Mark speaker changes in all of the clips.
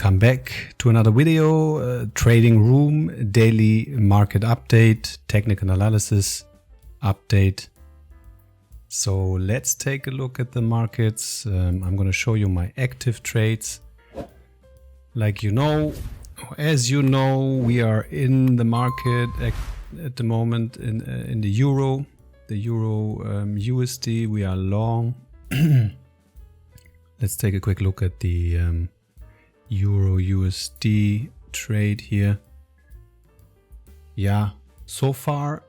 Speaker 1: Welcome back to another video, Trading Room, daily market update, technical analysis update. So let's take a look at the markets. I'm going to show you my active trades. As you know, we are in the market at the moment in the euro, USD. We are long. Let's take a quick look at the Euro USD trade here. Yeah, so far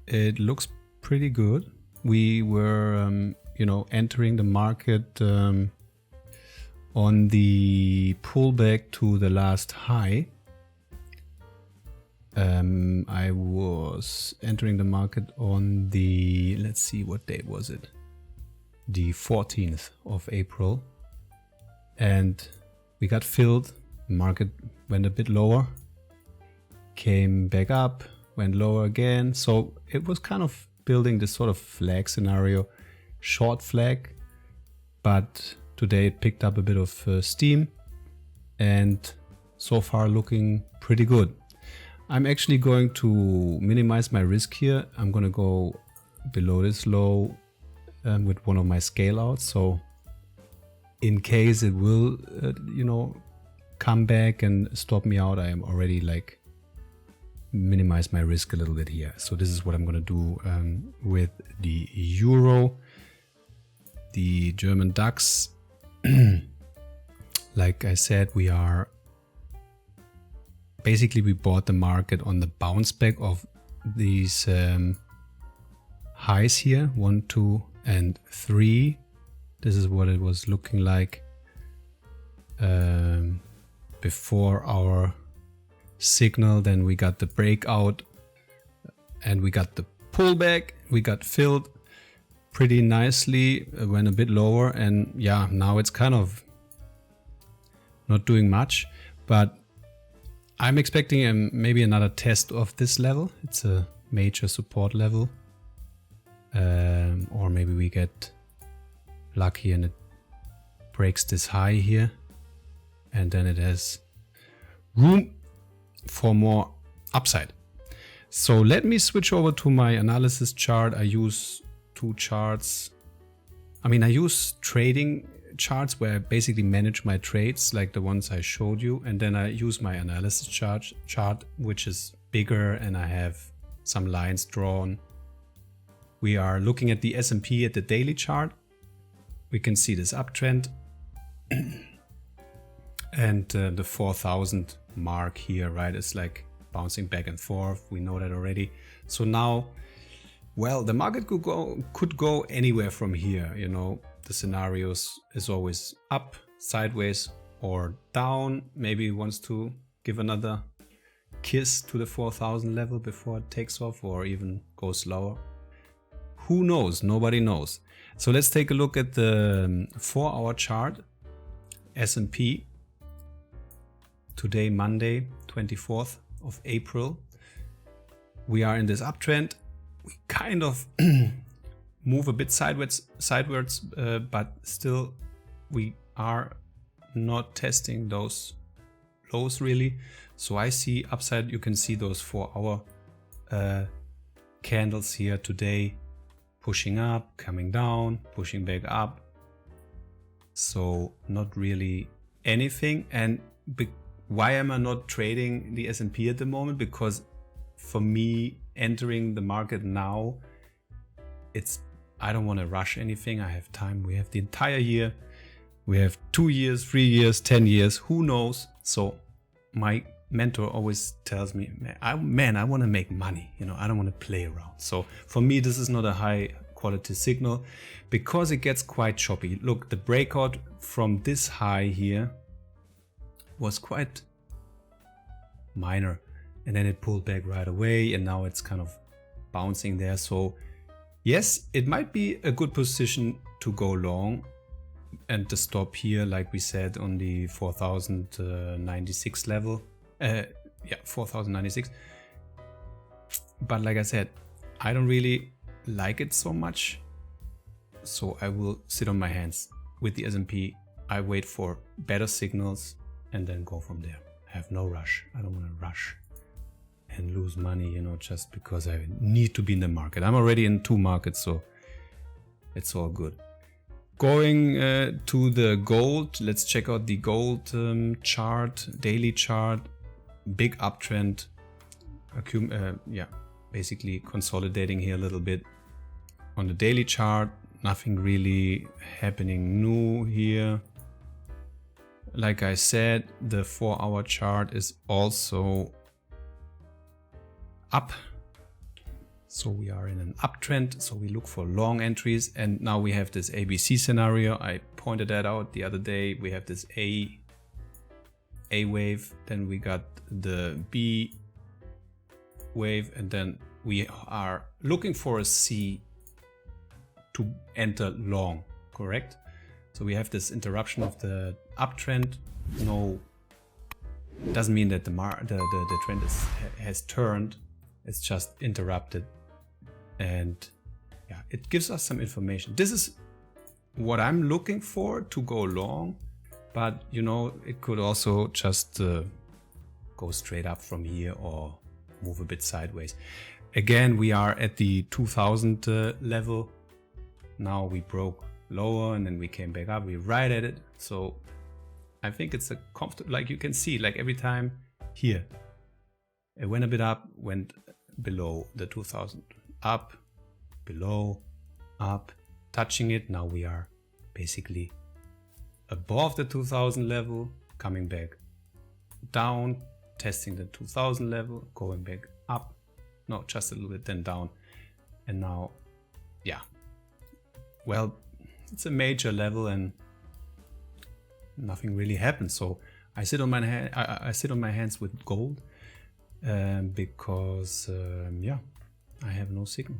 Speaker 1: it looks pretty good. We were, entering the market on the pullback to the last high. I was entering the market on the, let's see, what date was it? The 14th of April. And we got filled. The market went a bit lower, came back up, went lower again. So it was kind of building this sort of flag scenario, short flag. But today it picked up a bit of steam and so far looking pretty good. I'm actually going to minimize my risk here. I'm going to go below this low with one of my scale outs. So in case it will, come back and stop me out, I am already minimize my risk a little bit here. So this is what I'm going to do with the euro, the German DAX. Like I said, we bought the market on the bounce back of these highs here, 1, 2, and 3. This is what it was looking like before our signal. Then we got the breakout and we got the pullback. We got filled pretty nicely, went a bit lower, and yeah, now it's kind of not doing much, but I'm expecting maybe another test of this level. It's a major support level, or maybe we get lucky and it breaks this high here, and then it has room for more upside. So let me switch over to my analysis chart. I use two charts. I use trading charts where I basically manage my trades like the ones I showed you, and then I use my analysis chart which is bigger and I have some lines drawn. We are looking at the S&P at the daily chart. We can see this uptrend and the 4,000 mark here, right? It's like bouncing back and forth. We know that already. So now, well, the market could go anywhere from here. The scenarios is always up, sideways, or down. Maybe it wants to give another kiss to the 4,000 level before it takes off, or even goes lower. Who knows? Nobody knows. So let's take a look at the 4-hour chart. S&P today, Monday, 24th of April. We are in this uptrend. We kind of move a bit sideways, but still we are not testing those lows really. So I see upside. You can see those 4-hour candles here today, pushing up, coming down, pushing back up. So not really anything. And why am I not trading the S&P at the moment? Because for me, entering the market now, I don't want to rush anything. I have time. We have the entire year. We have 2 years, 3 years, 10 years, who knows? So my mentor always tells me, I want to make money. I don't want to play around. So for me, this is not a high quality signal because it gets quite choppy. Look, the breakout from this high here was quite minor, and then it pulled back right away, and now it's kind of bouncing there. So yes, it might be a good position to go long and to stop here, like we said, on the 4,096 level. 4,096. But like I said, I don't really like it so much, so I will sit on my hands with the S&P. I wait for better signals and then go from there. Have no rush. I don't want to rush and lose money, you know, just because I need to be in the market. I'm already in 2 markets, so it's all good. Going to the gold, let's check out the gold chart, daily chart, big uptrend, basically consolidating here a little bit. On the daily chart, nothing really happening new here. Like I said, the 4-hour chart is also up. So we are in an uptrend. So we look for long entries. And now we have this ABC scenario. I pointed that out the other day. We have this A wave. Then we got the B wave. And then we are looking for a C to enter long, correct? So we have this interruption of the uptrend. No, it doesn't mean that the trend has turned. It's just interrupted, and yeah, it gives us some information. This is what I'm looking for to go long, but you know, it could also just go straight up from here or move a bit sideways. Again, we are at the 2000 level. Now we broke lower and then we came back up. We're right at it. So I think it's a comfortable, like you can see, like every time here, it went a bit up, went below the 2000, up, below, up, touching it. Now we are basically above the 2000 level, coming back down, testing the 2000 level, going back up, no, just a little bit, then down. And now, yeah, well, it's a major level and nothing really happens. So I sit on my hands with gold because yeah, I have no signal.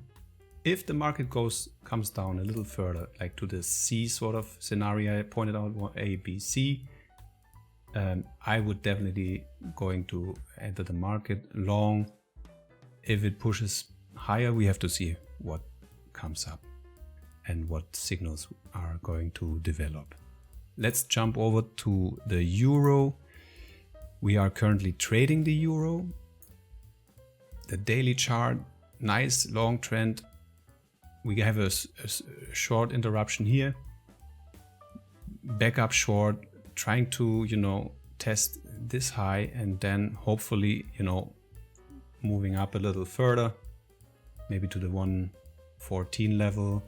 Speaker 1: If the market comes down a little further, like to the C sort of scenario I pointed out, A, B, C, I would definitely going to enter the market long. If it pushes higher, we have to see what comes up and what signals are going to develop. Let's jump over to the euro. We are currently trading the euro. The daily chart, nice long trend. We have a short interruption here. Back up short, trying to, you know, test this high and then hopefully, you know, moving up a little further, maybe to the 114 level.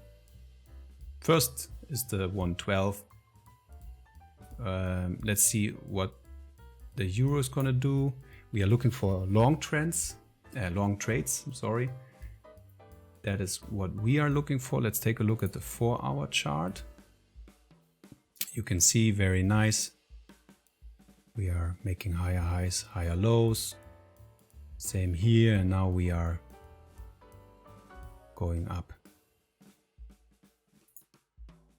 Speaker 1: First is the 112. Let's see what the euro is gonna do. We are looking for long trades. Sorry. That is what we are looking for. Let's take a look at the 4-hour chart. You can see very nice. We are making higher highs, higher lows. Same here, and now we are going up.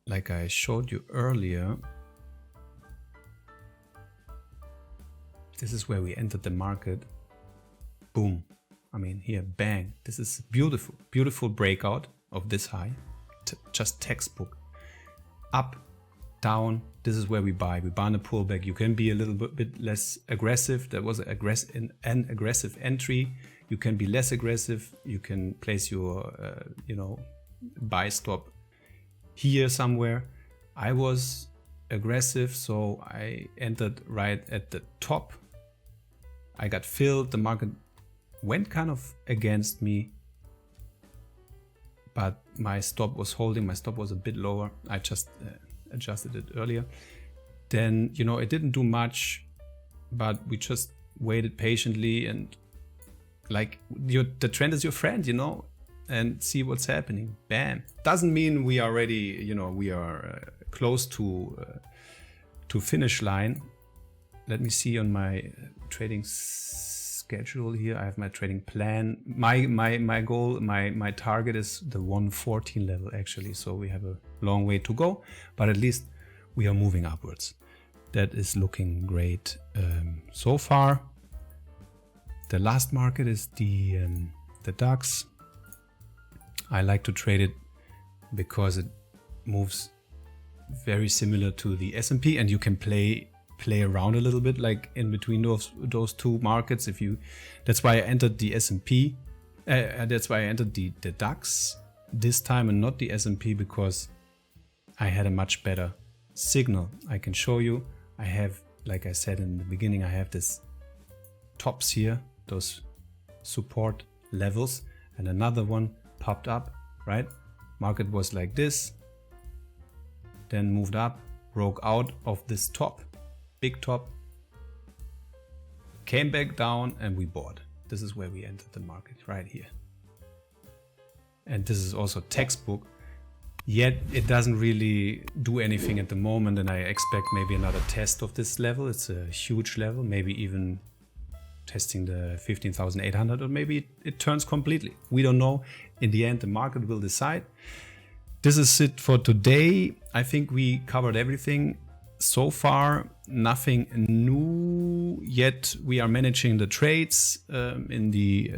Speaker 1: Like I showed you earlier, this is where we entered the market. Boom. I mean, here, bang. This is beautiful, beautiful breakout of this high. Just textbook. Up, down. This is where we buy. We buy in a pullback. You can be a little bit less aggressive. That was an aggressive entry. You can be less aggressive. You can place your, buy stop here somewhere. I was aggressive, so I entered right at the top. I got filled. The market went kind of against me, but my stop was holding. My stop was a bit lower. I just adjusted it earlier. Then, you know, it didn't do much, but we just waited patiently and like the trend is your friend, you know, and see what's happening. Bam. Doesn't mean we are ready, you know, we are close to finish line. Let me see on my trading schedule here. I have my trading plan. My goal, my target is the 114 level actually. So we have a long way to go, but at least we are moving upwards. That is looking great so far. The last market is the DAX. I like to trade it because it moves very similar to the S&P, and you can play play around a little bit, like in between those two markets. That's why I entered the S&P. That's why I entered the DAX this time and not the S&P, because I had a much better signal. I can show you. I have, like I said in the beginning, I have this tops here, those support levels, and another one popped up, right? Market was like this, then moved up, broke out of this top, big top, came back down, and we bought. This is where we entered the market, right here. And this is also textbook, yet it doesn't really do anything at the moment, and I expect maybe another test of this level. It's a huge level, maybe even testing the 15,800, or maybe it turns completely. We don't know. In the end, the market will decide. This is it for today. I think we covered everything so far. Nothing new yet. We are managing the trades in the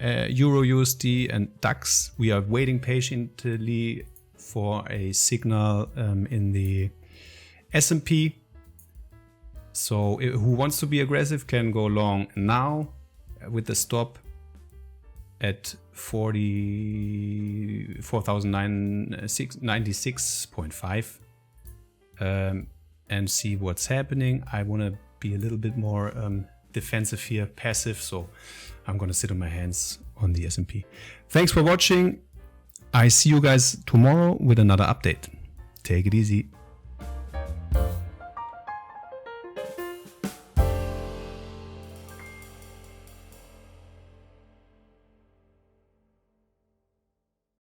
Speaker 1: EURUSD and DAX. We are waiting patiently for a signal in the S&P. So who wants to be aggressive can go long now with the stop at 4,096.5 and see what's happening. I want to be a little bit more defensive here, passive. So I'm going to sit on my hands on the S&P. Thanks for watching. I see you guys tomorrow with another update. Take it easy.